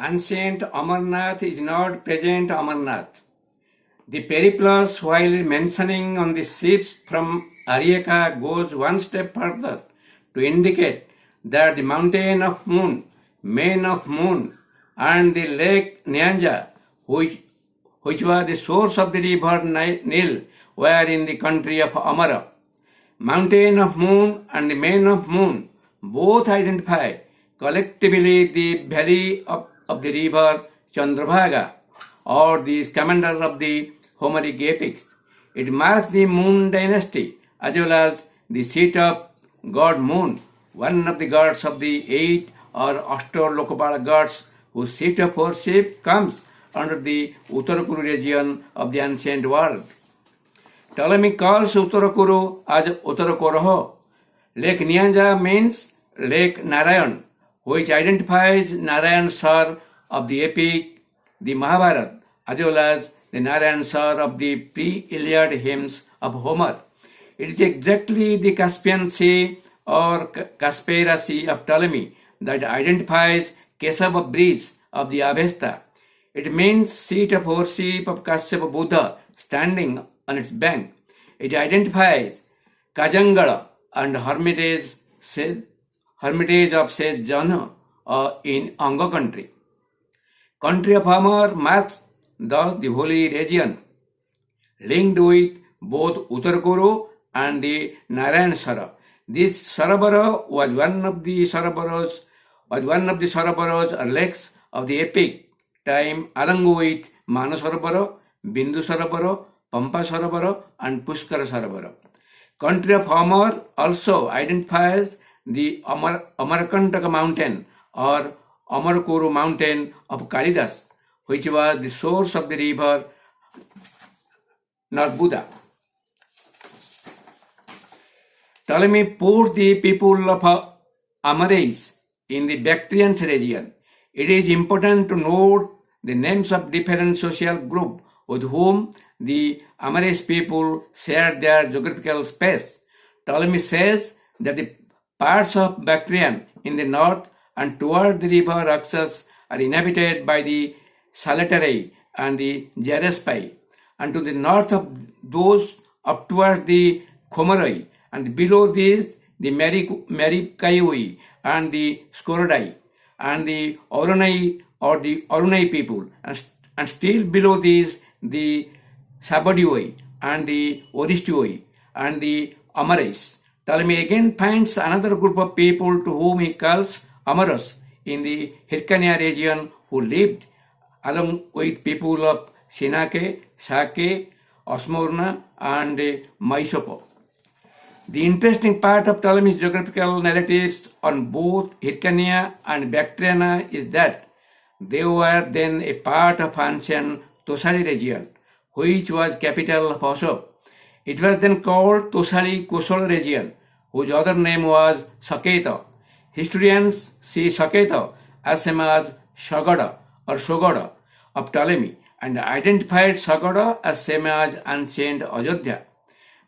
Ancient Amarnath is not present Amarnath. The Periplus, while mentioning on the ships from Ariaca, goes one step further to indicate that the mountain of Moon, main of Moon, and the Lake Nyanza, which was the source of the river Nile, were in the country of Amara. Mountain of Moon and the main of Moon both identify collectively the valley of the river Chandrabhaga, or the Scamander of the Homeric epics. It marks the Moon Dynasty as well as the seat of god Moon, one of the gods of the 8 or Astalokapala Gods, whose seat of worship comes under the Uttara Kuru region of the ancient world. Ptolemy calls Uttara Kuru as Ottrokorrah. Lake Nyanza means Lake Narayan, which identifies Narayana Sar of the epic, the Mahabharata, as well as the Narayana Sar of the pre-Iliad hymns of Homer. It is exactly the Kaspian Sea or Kaspeira Sea of Ptolemy that identifies Kesaba Bridge of the Avesta. It means seat of worship of Kashyapa Buddha standing on its bank. It identifies kajnagla and hermitage of Sage Janhu in Anga country. Country of Amara marks thus the holy region, linked with both Uttara Kuru and the Narayana Sar. This Sarovara was one of the Sarovaras or lakes of the epic time, along with Manu Sarovara, Bindu Sarovara, Pampa Sarovara, and Pushkara Sarovara. Country of Amara also identifies the Amarkantaka mountain or Ottrokorrah mountain of Kalidas, which was the source of the river Narbuda. Ptolemy put the people of Amarais in the Bactrian region. It is important to note the names of different social groups with whom the Amarais people shared their geographical space. Ptolemy says that the parts of Bactrian in the north and toward the river Raxas are inhabited by the Salatari and the Jarespai, and to the north of those up towards the Homeric, and below these the Marikaiui and the Skorodai, and the Orunai or the Orunai people, and still below these the Sabadioi and the Oristioi and the Amarais. Ptolemy again finds another group of people to whom he calls Amaras in the Hyrcania region, who lived along with people of Sinake, Sake, Osmorna, and Mysopo. The interesting part of Ptolemy's geographical narratives on both Hyrcania and Bactriana is that they were then a part of ancient Tosali region, which was capital of Osop. It was then called Tosali Kosal region, whose other name was Saketa. Historians see Saketa as same as Sagada or Sogoda of Ptolemy, and identified Sagada as same as ancient Ajodhya.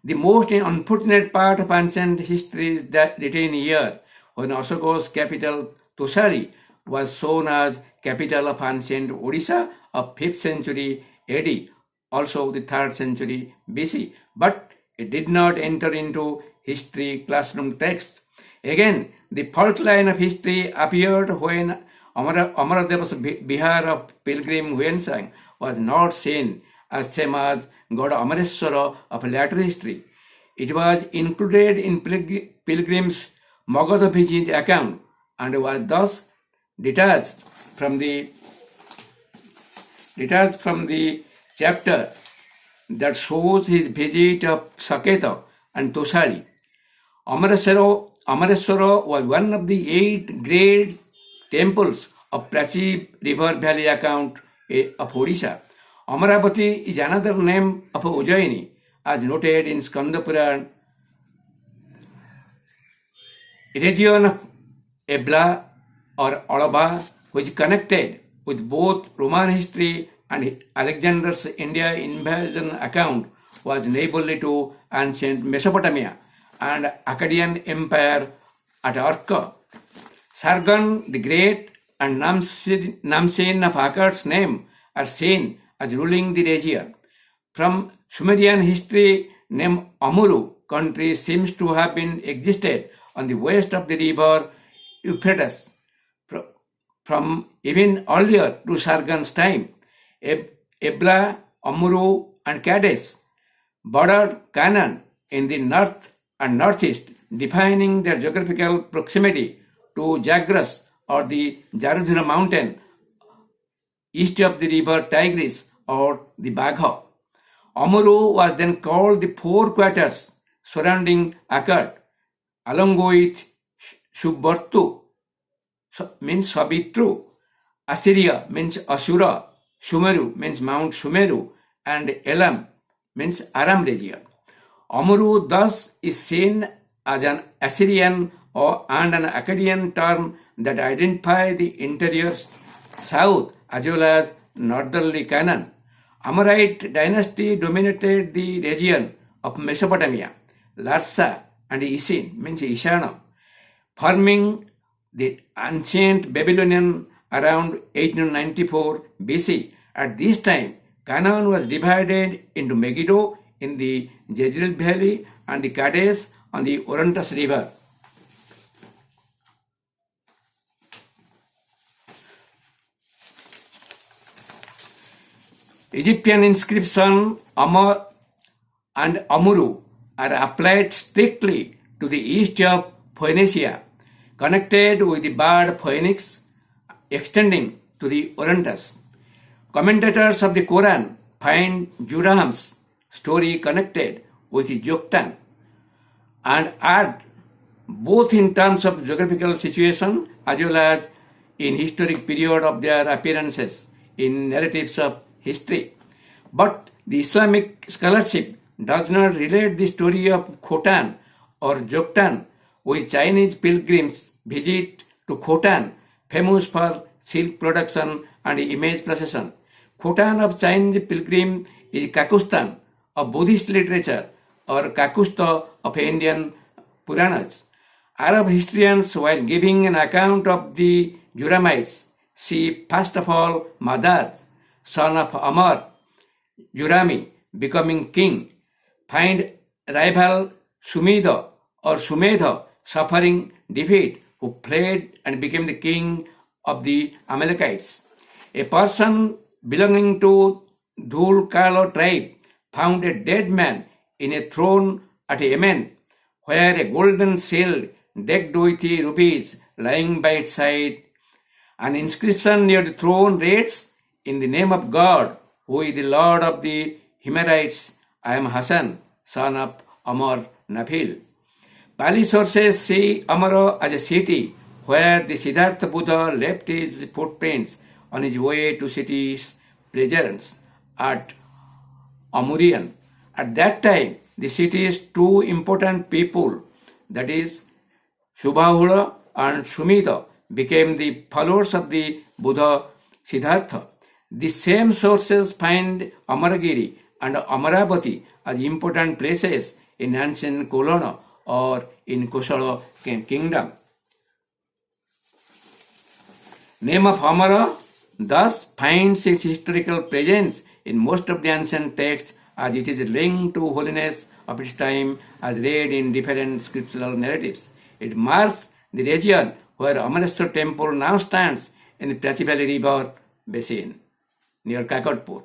The most unfortunate part of ancient history is that written here, when Ashoka's capital Tosali was shown as capital of ancient Odisha of 5th century AD, also the 3rd century BC, but it did not enter into history classroom text. Again, the fault line of history appeared when Amaradeva's Bihar of pilgrim Huensang was not seen as same as god Amareshwara of later history. It was included in pilgrim's Magadha visit account and was thus detached from the chapter that shows his visit of Saketa and Tosali. Amareshwara was one of the 8 great temples of Prachi river valley account of Odisha. Amaravati is another name of Ujjaini, as noted in Skanda Puran. A region of Ebla or Alaba, which connected with both Roman history and Alexander's India invasion account, was neighborly to ancient Mesopotamia and Akkadian Empire at Arka. Sargon the Great and Namsen of Akkad's name are seen as ruling the region. From Sumerian history, name Amuru country seems to have been existed on the west of the river Euphrates from even earlier to Sargon's time. Ebla, Amuru, and Kadesh bordered Canaan in the north and northeast, defining their geographical proximity to Zagros or the Jarudhura mountain east of the river Tigris or the Bagha. Amuru was then called the four quarters surrounding Akkad, along with Subbartu, means Sabitru, Assyria means Asura, Sumeru means Mount Sumeru, and Elam means Aram region. Amuru thus is seen as an Assyrian and an Akkadian term that identifies the interior south as well as northerly Canaan. Amarite dynasty dominated the region of Mesopotamia, Larsa and Isin means Ishana, forming the ancient Babylonian around 894 BC. At this time, Canaan was divided into Megiddo in the Jezreel Valley and the Kadesh on the Orontes River. Egyptian inscription Amar and Amuru are applied strictly to the east of Phoenicia, connected with the bird Phoenix extending to the Orontes. Commentators of the Quran find Juraham's story connected with Joktan and add both in terms of geographical situation as well as in historic period of their appearances in narratives of history. But the Islamic scholarship does not relate the story of Khotan or Joktan with Chinese pilgrims' visit to Khotan, famous for silk production and image procession. Khotan of Chinese pilgrim is Kakustan of Buddhist literature or Kakusta of Indian Puranas. Arab historians, while giving an account of the Juramites, see first of all Madad, son of Amar, Jurami, becoming king, find rival Sumedha or Sumedha suffering defeat, who fled and became the king of the Amalekites. A person belonging to Dhul Kalo tribe found a dead man in a throne at Yemen, where a golden shield decked with rubies lying by its side. An inscription near the throne reads, "In the name of God, who is the Lord of the Homerites, I am Hassan, son of Amar Nafil." Pali sources see Amara as a city where the Siddhartha Buddha left his footprints on his way to city's presence at Amurian. At that time, the city's two important people, that is, Subahula and Sumita, became the followers of the Buddha Siddhartha. The same sources find Amaragiri and Amaravati as important places in ancient Kolona or in Kosala kingdom. Name of Amara thus finds its historical presence in most of the ancient texts as it is linked to holiness of its time as read in different scriptural narratives. It marks the region where Amarneshwar temple now stands in the Prachi Valley River basin near Kakadpur.